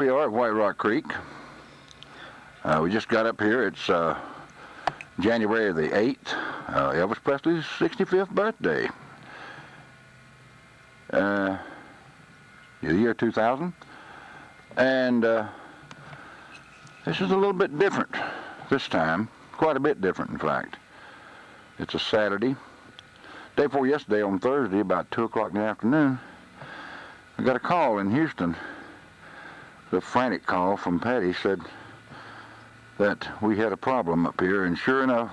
We are at White Rock Creek. We just got up here. It's January the 8th, Elvis Presley's 65th birthday. The year 2000. And this is a little bit different this time. Quite a bit different, in fact. It's a Saturday. Day before yesterday, on Thursday, about 2 o'clock in the afternoon, I got a call in Houston. The frantic call from Patty said that we had a problem up here, and sure enough,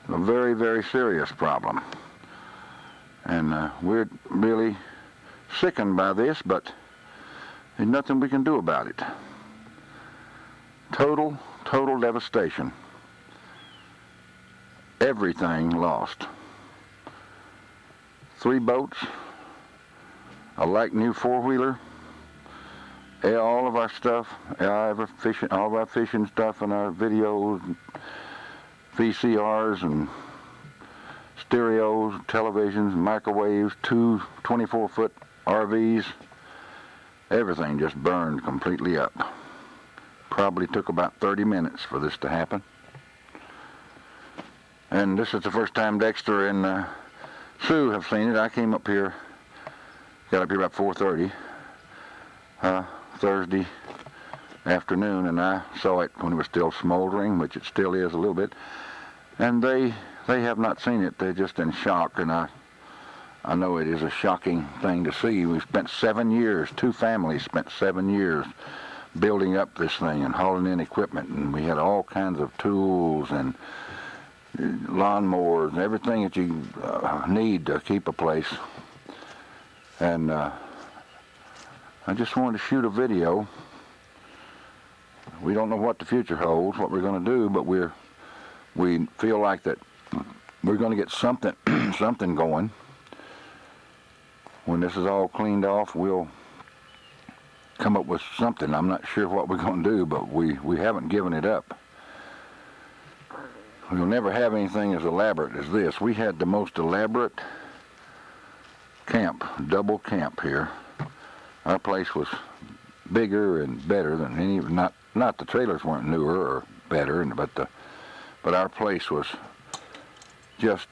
a very, very serious problem. And we're really sickened by this, but there's nothing we can do about it. Total devastation. Everything lost. 3 boats, a like new 4-wheeler, all of our stuff, all of our fishing stuff, and our videos, and VCRs, and stereos, televisions, microwaves, 2 24-foot RVs, everything just burned completely up. Probably took about 30 minutes for this to happen. And this is the first time Dexter and Sue have seen it. I came up here, got up here about 4:30 Thursday afternoon, and I saw it when it was still smoldering, which it still is a little bit. And they have not seen it. They're just in shock, and I know it is a shocking thing to see. We spent 7 years, 2 families spent 7 years building up this thing and hauling in equipment, and we had all kinds of tools and lawnmowers and everything that you need to keep a place. And I just wanted to shoot a video. We don't know what the future holds, what we're going to do, but we feel like that we're going to get something something going. When this is all cleaned off, we'll come up with something. I'm not sure what we're going to do, but we haven't given it up. We'll never have anything as elaborate as this. We had the most elaborate camp, double camp here. Our place was bigger and better than any. Not the trailers weren't newer or better, but our place was just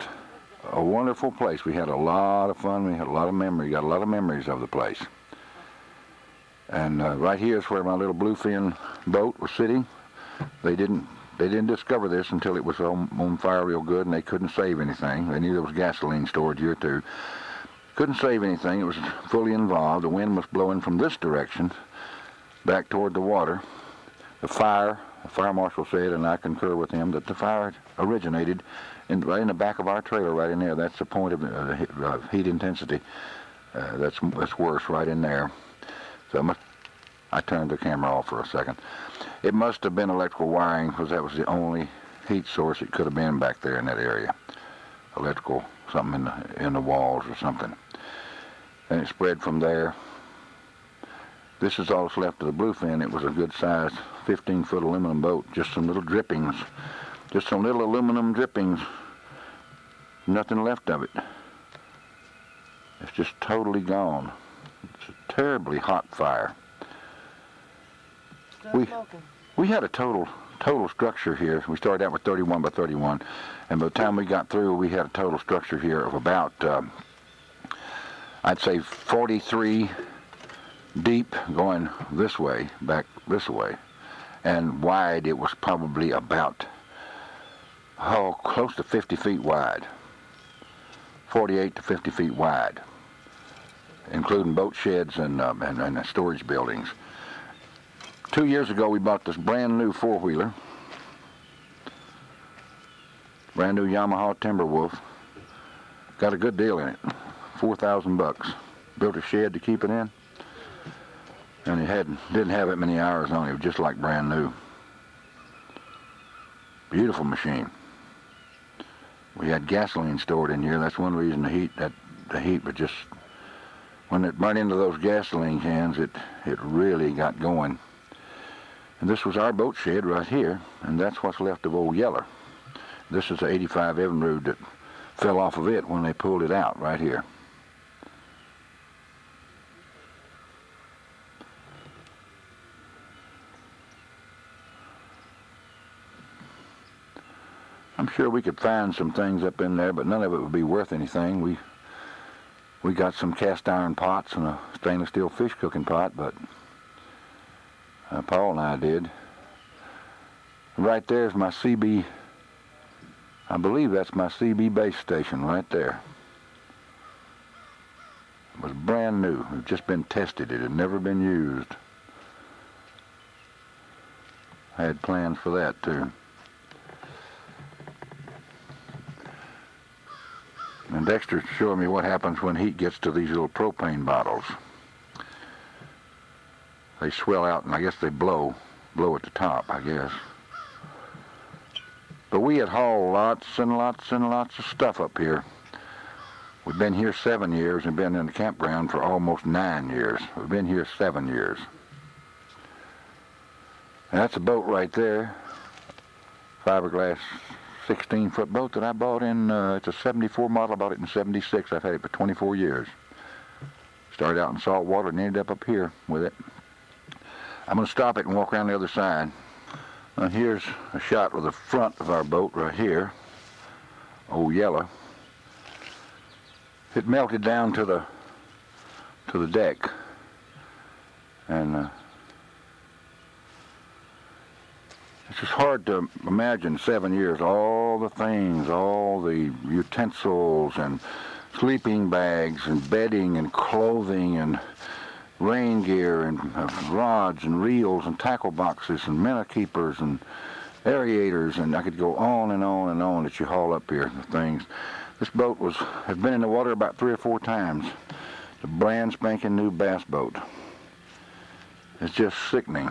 a wonderful place. We had a lot of fun. We had a lot of memories. Got a lot of memories of the place. And right here is where my little bluefin boat was sitting. They didn't discover this until it was on fire real good, and they couldn't save anything. They knew there was gasoline stored here too. Couldn't save anything. It was fully involved. The wind was blowing from this direction back toward the water. The fire marshal said, and I concur with him, that the fire originated right in the back of our trailer, right in there. That's the point of heat intensity. That's worse right in there. So I turned the camera off for a second. It must have been electrical wiring, because that was the only heat source it could have been back there in that area. Electrical, something in the walls or something. And it spread from there. This is all that's left of the bluefin. It was a good sized 15-foot aluminum boat. Just some little drippings. Just some little aluminum drippings. Nothing left of it. It's just totally gone. It's a terribly hot fire. We had a total structure here. We started out with 31 by 31, and by the time we got through, we had a total structure here of about, I'd say 43 deep going this way, back this way, and wide it was probably about, close to 50 feet wide, 48 to 50 feet wide, including boat sheds and storage buildings. 2 years ago, we bought this brand new 4-wheeler, brand new Yamaha Timberwolf. Got a good deal in it, $4,000. Built a shed to keep it in, and it didn't have that many hours on it. It was just like brand new. Beautiful machine. We had gasoline stored in here. That's one reason the heat was just, when it burned into those gasoline cans, it really got going. And this was our boat shed right here, and that's what's left of Old Yeller. This is the 85 Evinrude that fell off of it when they pulled it out right here. I'm sure we could find some things up in there, but none of it would be worth anything. We got some cast iron pots and a stainless steel fish cooking pot, but Paul and I did. Right there's my CB. I believe that's my CB base station right there. It was brand new. It had just been tested. It had never been used. I had plans for that too. And Dexter's showing me what happens when heat gets to these little propane bottles. They swell out and I guess they blow at the top, I guess. But we had hauled lots and lots and lots of stuff up here. We've been here 7 years and been in the campground for almost 9 years. We've been here 7 years. And that's a boat right there. Fiberglass 16-foot boat that I bought in, it's a 74 model. I bought it in 76. I've had it for 24 years. Started out in salt water and ended up here with it. I'm going to stop it and walk around the other side. Here's a shot of the front of our boat right here. Old Yellow. It melted down to the deck. And it's just hard to imagine 7 years, all the things, all the utensils and sleeping bags and bedding and clothing and rain gear and rods and reels and tackle boxes and minnow keepers and aerators, and I could go on and on and on that you haul up here, the things. This boat has been in the water about 3 or 4 times. It's a brand spanking new bass boat. It's just sickening.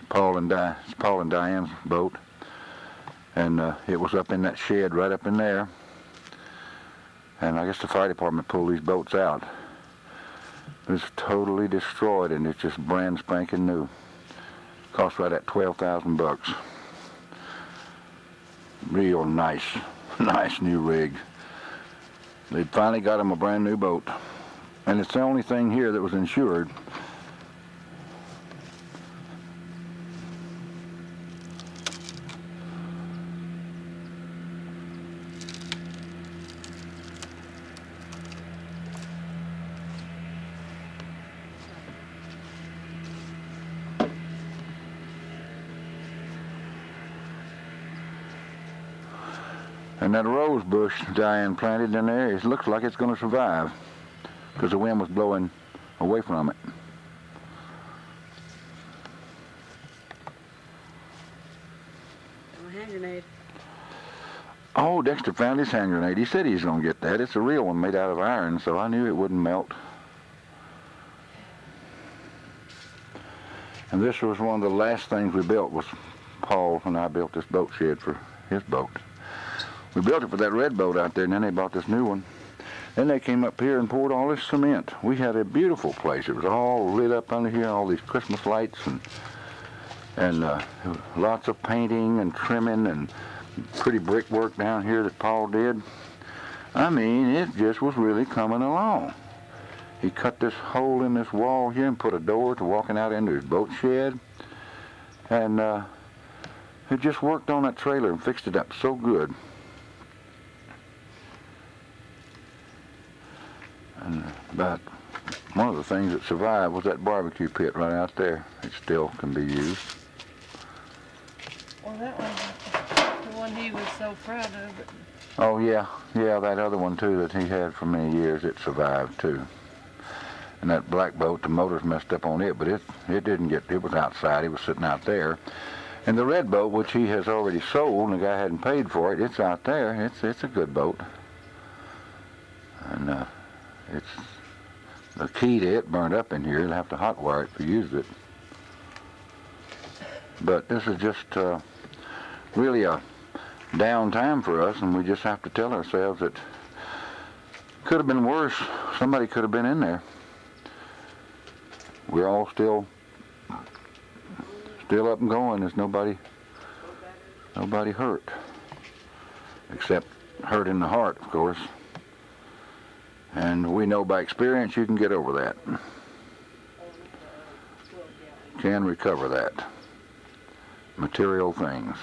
Paul and Diane's boat, and it was up in that shed right up in there, and I guess the fire department pulled these boats out. It's totally destroyed, and it's just brand spanking new. Cost right at $12,000. Real nice new rig. They finally got them a brand new boat, and it's the only thing here that was insured. And that rose bush Diane planted in there, it looks like it's going to survive because the wind was blowing away from it. Hand grenade. Oh, Dexter found his hand grenade. He said he's going to get that. It's a real one made out of iron, so I knew it wouldn't melt. And this was one of the last things we built. Was Paul and I built this boat shed for his boat. We built it for that red boat out there, and then they bought this new one. Then they came up here and poured all this cement. We had a beautiful place. It was all lit up under here, all these Christmas lights, and lots of painting and trimming and pretty brickwork down here that Paul did. I mean, it just was really coming along. He cut this hole in this wall here and put a door to walking out into his boat shed. And he just worked on that trailer and fixed it up so good. But one of the things that survived was that barbecue pit right out there. It still can be used. Well, that was the one he was so proud of. Oh, yeah, that other one, too, that he had for many years, it survived, too. And that black boat, the motors messed up on it, but it didn't get, it was outside, it was sitting out there. And the red boat, which he has already sold, and the guy hadn't paid for it, it's out there. It's a good boat. And it's the key to it burned up in here. You'll have to hotwire it if you use it. But this is just really a down time for us, and we just have to tell ourselves that could have been worse. Somebody could have been in there. We're all still up and going. There's nobody hurt, except hurt in the heart, of course. And we know by experience you can get over that. Can recover that. Material things.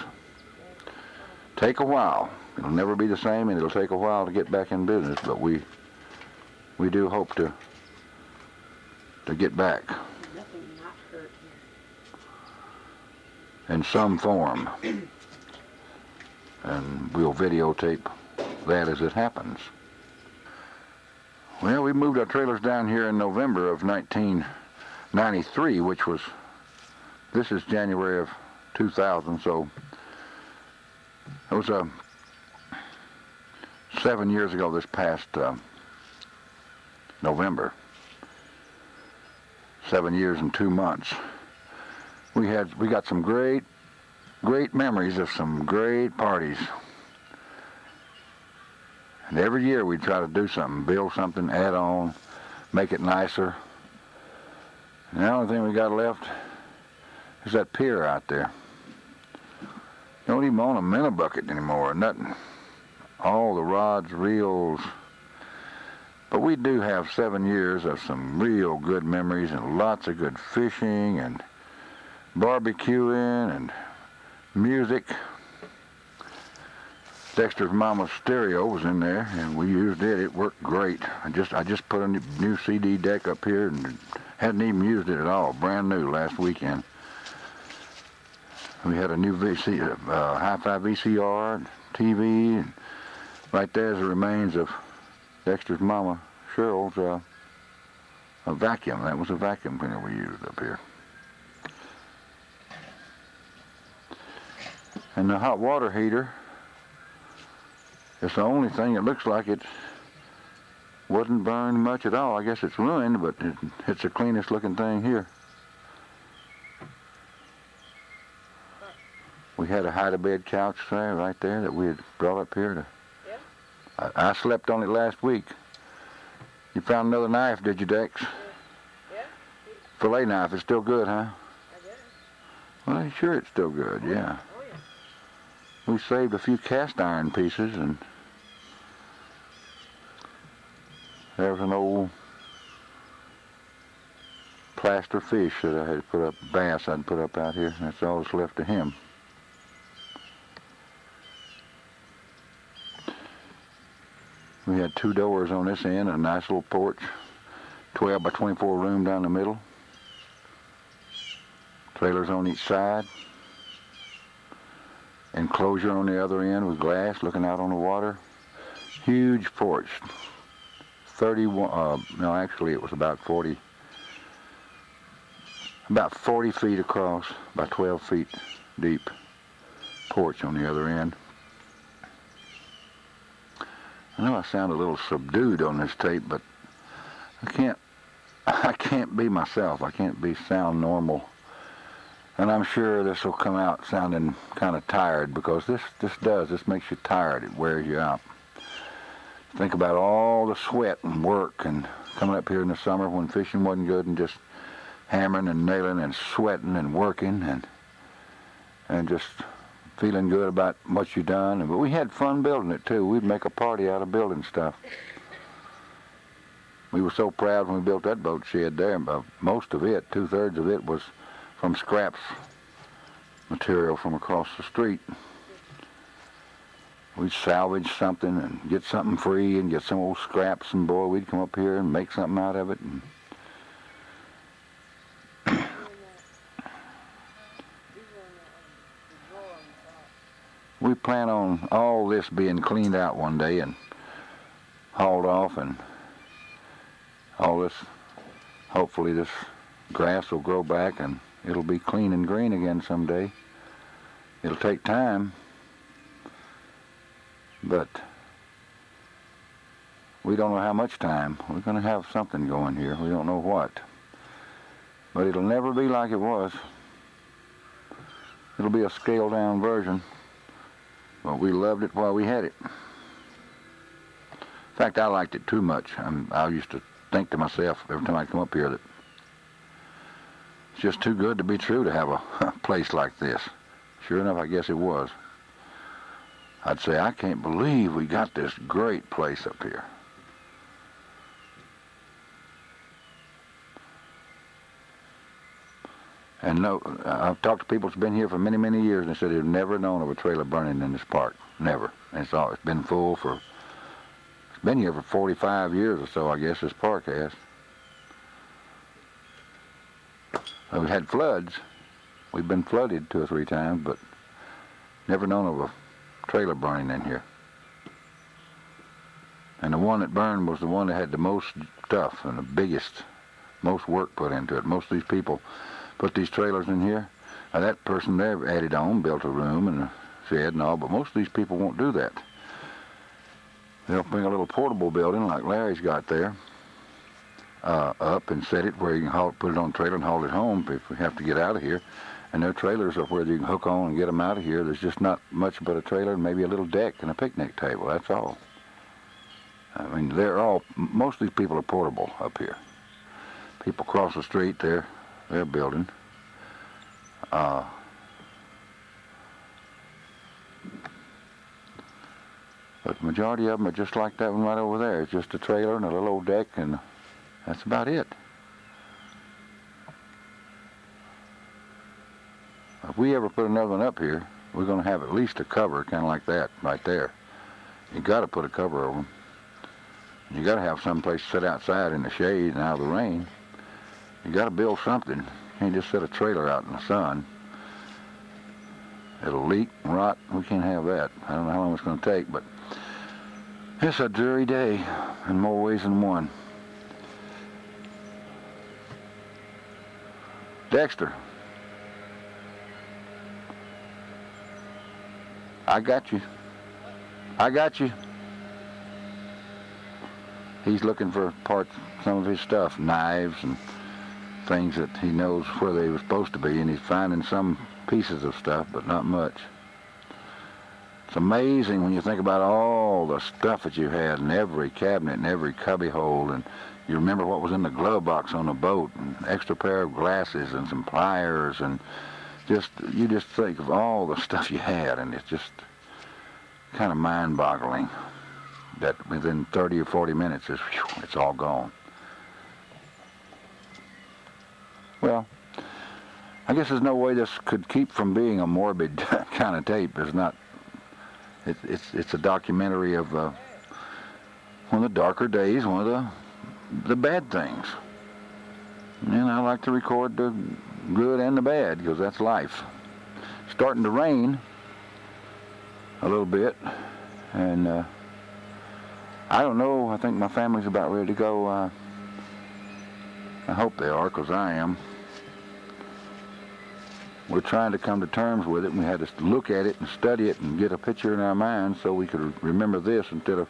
take a while. It'll never be the same, and it'll take a while to get back in business, but we do hope to get back Nothing not hurt here. in some form. And we'll videotape that as it happens. Well, we moved our trailers down here in November of 1993, which was, this is January of 2000, so it was 7 years ago this past November. 7 years and 2 months. We got some great memories of some great parties. And every year we'd try to do something, build something, add on, make it nicer. And the only thing we got left is that pier out there. Don't even own a minnow bucket anymore, nothing. All the rods, reels. But we do have 7 years of some real good memories and lots of good fishing and barbecuing and music. Dexter's mama's stereo was in there, and we used it. It worked great. I just put a new CD deck up here and hadn't even used it at all. Brand new last weekend. We had a new hi-fi VCR, and TV, and right there's the remains of Dexter's mama Cheryl's a vacuum. That was a vacuum cleaner we used up here. And the hot water heater, it's the only thing that looks like it wasn't burned much at all. I guess it's ruined, but it's the cleanest looking thing here. We had a hide-a-bed couch there, right there, that we had brought up here. I slept on it last week. You found another knife, did you, Dex? Yeah. Fillet knife is still good, huh? I guess. Well, sure it's still good, yeah. Oh, yeah. We saved a few cast iron pieces, and there was an old plaster fish that I had put up, bass I'd put up out here. That's all that's left of him. We had 2 doors on this end, a nice little porch, 12 by 24 room down the middle. Trailers on each side. Enclosure on the other end with glass looking out on the water. Huge porch. 31, no, actually it was about 40 feet across, about 12 feet deep porch on the other end. I know I sound a little subdued on this tape, but I can't be myself. I can't sound normal. And I'm sure this will come out sounding kind of tired, because this makes you tired. It wears you out. Think about all the sweat and work and coming up here in the summer when fishing wasn't good, and just hammering and nailing and sweating and working and just feeling good about what you done. But we had fun building it too. We'd make a party out of building stuff. We were so proud when we built that boat shed there. Most of it, 2/3 of it, was from scraps material from across the street. We'd salvage something and get something free and get some old scraps, and boy, we'd come up here and make something out of it. And we plan on all this being cleaned out one day and hauled off, and all this, hopefully this grass will grow back and it'll be clean and green again someday. It'll take time, but we don't know how much time. We're going to have something going here. We don't know what. But it'll never be like it was. It'll be a scaled down version. But we loved it while we had it. In fact, I liked it too much. I used to think to myself every time I come up here that it's just too good to be true to have a place like this. Sure enough, I guess it was. I'd say, I can't believe we got this great place up here. And no, I've talked to people that's been here for many, many years, and they said they've never known of a trailer burning in this park. never. And it's been full for, it's been here for 45 years or so, I guess, this park has. We've had floods. We've been flooded 2 or 3 times, but never known of a trailer burning in here. And the one that burned was the one that had the most stuff and the biggest, most work put into it. Most of these people put these trailers in here. Now that person there added on, built a room and a shed and all, but most of these people won't do that. They'll bring a little portable building like Larry's got there up and set it where you can put it on a trailer and haul it home if we have to get out of here. And their trailers are where you can hook on and get them out of here. There's just not much but a trailer and maybe a little deck and a picnic table. That's all. I mean, most of these people are portable up here. People across the street, they're building. But the majority of them are just like that one right over there. It's just a trailer and a little old deck, and that's about it. If we ever put another one up here, we're going to have at least a cover, kind of like that, right there. You got to put a cover over them. You got to have some place to sit outside in the shade and out of the rain. You got to build something. You can't just set a trailer out in the sun. It'll leak and rot. We can't have that. I don't know how long it's going to take, but it's a dreary day in more ways than one. Dexter. I got you. I got you. He's looking for some of his stuff, knives and things that he knows where they were supposed to be, and he's finding some pieces of stuff, but not much. It's amazing when you think about all the stuff that you had in every cabinet and every cubby hole, and you remember what was in the glove box on the boat, and an extra pair of glasses and some pliers, and you just think of all the stuff you had, and it's just kind of mind-boggling that within 30 or 40 minutes, it's all gone. Well, I guess there's no way this could keep from being a morbid kind of tape. It's a documentary of one of the darker days, one of the bad things. And I like to record the good and the bad because that's life. Starting to rain a little bit, and I don't know. I think my family's about ready to go. I hope they are, because I am. We're trying to come to terms with it, and we had to look at it and study it and get a picture in our minds so we could remember this instead of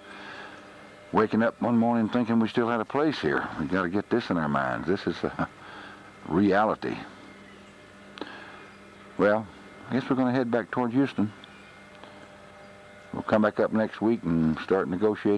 waking up one morning thinking we still had a place here. We got to get this in our minds. This is a reality. Well, I guess we're going to head back toward Houston. We'll come back up next week and start negotiating